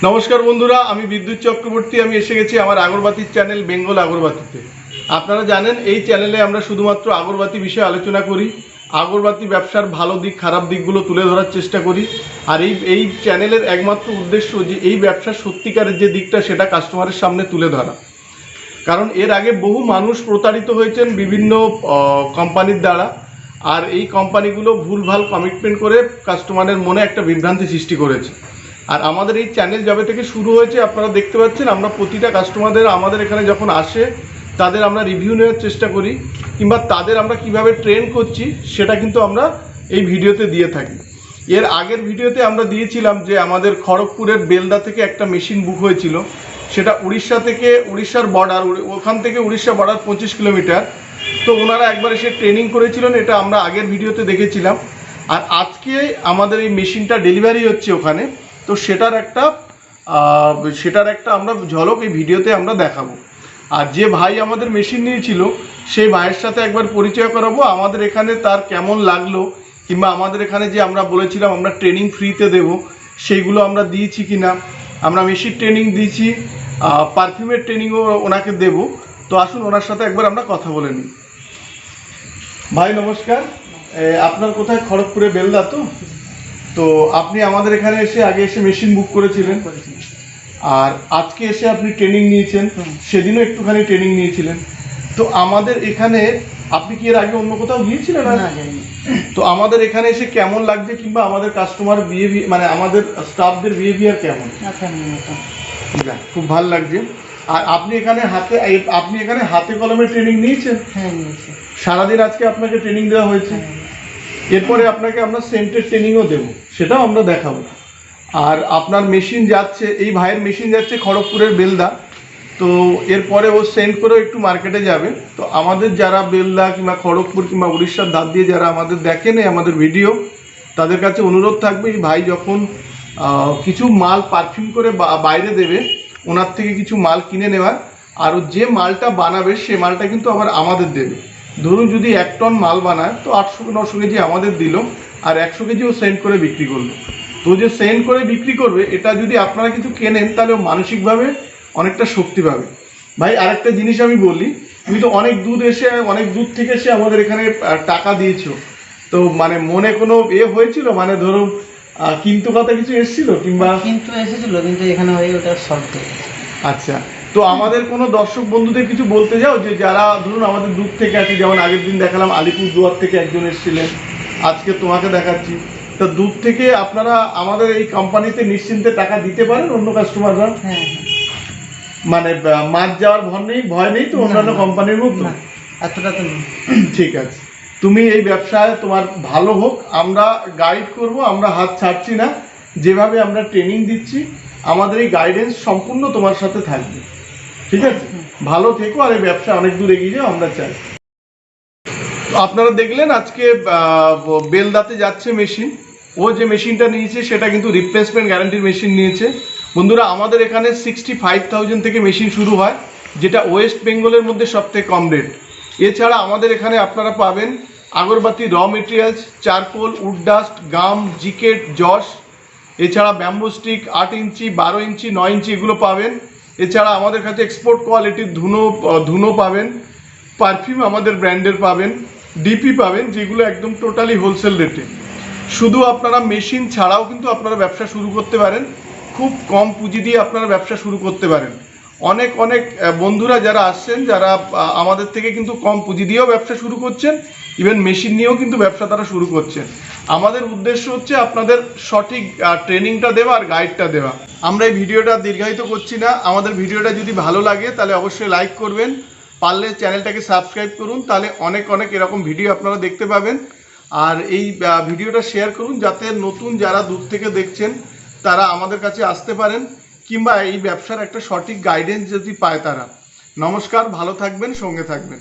নমস্কার বন্ধুরা, আমি বিদ্যুৎ চক্রবর্তী। আমি এসে গেছি আমার আগরবাতির চ্যানেল বেঙ্গল আগরবাতিতে। আপনারা জানেন এই চ্যানেলে আমরা শুধুমাত্র আগরবাতি বিষয়ে আলোচনা করি, আগরবাতি ব্যবসার ভালো দিক খারাপ দিকগুলো তুলে ধরার চেষ্টা করি। আর এই চ্যানেলের একমাত্র উদ্দেশ্য যে এই ব্যবসার সত্যিকারের যে দিকটা সেটা কাস্টমারের সামনে তুলে ধরা। কারণ এর আগে বহু মানুষ প্রতারিত হয়েছেন বিভিন্ন কোম্পানির দ্বারা, আর এই কোম্পানিগুলো ভুলভাল কমিটমেন্ট করে কাস্টমারের মনে একটা বিভ্রান্তি সৃষ্টি করেছে। আর আমাদের এই চ্যানেল যবে থেকে শুরু হয়েছে আপনারা দেখতে পাচ্ছেন, আমরা প্রতিটা কাস্টমারদের আমাদের এখানে যখন আসে তাদের আমরা রিভিউ নেওয়ার চেষ্টা করি, কিংবা তাদের আমরা কিভাবে ট্রেন করছি সেটা কিন্তু আমরা এই ভিডিওতে দিয়ে থাকি। এর আগের ভিডিওতে আমরা দিয়েছিলাম যে আমাদের খড়গপুরের বেলদা থেকে একটা মেশিন বুক হয়েছিল, সেটা উড়িষ্যা থেকে, উড়িষ্যার বর্ডার, ওখান থেকে উড়িষ্যা বর্ডার 25 কিলোমিটার। তো ওনারা একবার এসে ট্রেনিং করেছিলেন, এটা আমরা আগের ভিডিওতে দেখেছিলাম। আর আজকে আমাদের এই মেশিনটা ডেলিভারি হচ্ছে ওখানে, তো সেটার একটা আমরা ঝলক এই ভিডিওতে আমরা দেখাবো। আর যে ভাই আমাদের মেশিন নিয়েছিল সেই ভাইয়ের সাথে একবার পরিচয় করাবো, আমাদের এখানে তার কেমন লাগলো, কিংবা আমাদের এখানে যে আমরা বলেছিলাম আমরা ট্রেনিং ফ্রিতে দেব সেইগুলো আমরা দিয়েছি কিনা। আমরা মেশিন ট্রেনিং দিয়েছি, পারফিউমের ট্রেনিংও ওনাকে দেব। তো আসুন ওনার সাথে একবার আমরা কথা বলে নিই। ভাই নমস্কার, আপনার কোথায়? খড়গপুরে বেলদা তো? তো আপনি আমাদের এখানে আগে এসে মেশিন বুক করেছিলেন, আর আজকে এসে আপনি ট্রেনিং নিয়েছেন, সেদিনও একটুখানি ট্রেনিং নিয়েছিলেন। তো আমাদের এখানে আপনি কি এর আগে অন্য কোথাও গিয়েছিলেন? না, যাইনি। তো আমাদের এখানে এসে কেমন লাগছে, কিংবা আমাদের কাস্টমার বিহেভিয়ার, মানে আমাদের স্টাফদের বিহেভিয়ার কেমন? খুব ভালো লাগছে। আর আপনি এখানে হাতে কলমে ট্রেনিং নিয়েছেন? হ্যাঁ, নিয়েছি। সারাদিন আজকে আপনাকে ট্রেনিং দেওয়া হয়েছে। এরপরে আপনাকে আমরা সেন্টের ট্রেনিংও দেবো, সেটাও আমরা দেখাবো। আর আপনার মেশিন যাচ্ছে, এই ভাইয়ের মেশিন যাচ্ছে খড়গপুরের বেলদা। তো এরপরে ও সেন্ড করেও একটু মার্কেটে যাবে। তো আমাদের যারা বেলদা কিংবা খড়গপুর কিংবা উড়িষ্যার ধার দিয়ে যারা আমাদের দেখেন আমাদের ভিডিও, তাদের কাছে অনুরোধ থাকবে, এই ভাই যখন কিছু মাল পারফিউম করে বাইরে দেবে, ওনার থেকে কিছু মাল কিনে নেওয়ার। আর যে মালটা বানাবে সে মালটা কিন্তু আবার আমাদের দেবে। ধরুন যদি 1 টন মাল বানায়, তো 800-900 কেজি আমাদের দিল, আর 100 কেজিও সেন্ড করে বিক্রি করলো। তো যে সেন্ড করে বিক্রি করবে, এটা যদি আপনারা কিছু কেনেন তাহলে মানসিকভাবে অনেকটা শক্তি পাবে। ভাই আরেকটা জিনিস আমি বলি, তুমি তো অনেক দূর থেকে এসে আমাদের এখানে টাকা দিয়েছো, তো মানে মনে কোনো হয়েছিল, মানে ধরুন কিন্তু কথা কিছু এসেছিল? কিংবা কিন্তু এসেছিল, কিন্তু এখানে হয়ে ওটা সলভ হয়ে গেছে। আচ্ছা, তো আমাদের কোনো দর্শক বন্ধুদের কিছু বলতে যাও, যে যারা ধরুন আমাদের দূর থেকে আছে, যেমন আগের দিন দেখালাম আলিপুরদুয়ার থেকে একজন এসেছিলেন, আজকে তোমাকে দেখাচ্ছি। তো দূর থেকে আপনারা আমাদের এই কোম্পানিতে নিশ্চিন্তে টাকা দিতে পারেন অন্য কাস্টমাররা? হ্যাঁ, মানে মাছ যাওয়ার ভয় নেই তো অন্যান্য কোম্পানির মতো? এতটা তো নেই। ঠিক আছে, তুমি এই ব্যবসায় তোমার ভালো হোক, আমরা গাইড করব, আমরা হাত ছাড়ছি না। যেভাবে আমরা ট্রেনিং দিচ্ছি, আমাদের এই গাইডেন্স সম্পূর্ণ তোমার সাথে থাকবে। ঠিক আছে, ভালো থেকো, আর এই ব্যবসা অনেক দূর এগিয়ে যাও আমরা চাই। আপনারা দেখলেন আজকে বেলদাতে যাচ্ছে মেশিন। ও যে মেশিনটা নিয়েছে সেটা কিন্তু রিপ্লেসমেন্ট গ্যারান্টির মেশিন নিয়েছে। বন্ধুরা, আমাদের এখানে 65,000 থেকে মেশিন শুরু হয়, যেটা ওয়েস্ট বেঙ্গলের মধ্যে সবথেকে কম রেট। এছাড়া আমাদের এখানে আপনারা পাবেন আগরবাতি র materials, charcoal, wood dust, gum, জিকেট, জস, এছাড়া bamboo stick 8 inch, 12 inch, 9 inch এগুলো পাবেন। এছাড়া আমাদের কাছে এক্সপোর্ট কোয়ালিটির ধুনো পাবেন, পারফিউম আমাদের ব্র্যান্ডের পাবেন, ডিপি পাবেন, যেগুলো একদম টোটালি হোলসেল রেটে। শুধু আপনারা মেশিন ছাড়াও কিন্তু আপনারা ব্যবসা শুরু করতে পারেন, খুব কম পুঁজি দিয়ে আপনারা ব্যবসা শুরু করতে পারেন। অনেক বন্ধুরা যারা আসছেন, যারা আমাদের থেকে কিন্তু কম পুঁজি দিয়েও ব্যবসা শুরু করছেন, ইভেন মেশিন নিয়েও কিন্তু ব্যবসা তারা শুরু করছেন। আমাদের উদ্দেশ্য হচ্ছে আপনাদের সঠিক ট্রেনিংটা দেওয়া আর গাইডটা দেওয়া। আমরা এই ভিডিওটা দীর্ঘায়িত করছি না। আমাদের ভিডিওটা যদি ভালো লাগে তাহলে অবশ্যই লাইক করবেন, পারলে চ্যানেলটাকে সাবস্ক্রাইব করুন, তাহলে অনেক এরকম ভিডিও আপনারা দেখতে পাবেন। আর এই ভিডিওটা শেয়ার করুন, যাতে নতুন যারা দূর থেকে দেখছেন তারা আমাদের কাছে আসতে পারেন, কিংবা এই ব্যবসার একটা সঠিক গাইডেন্স যদি পায় তারা। নমস্কার, ভালো থাকবেন, সঙ্গে থাকবেন।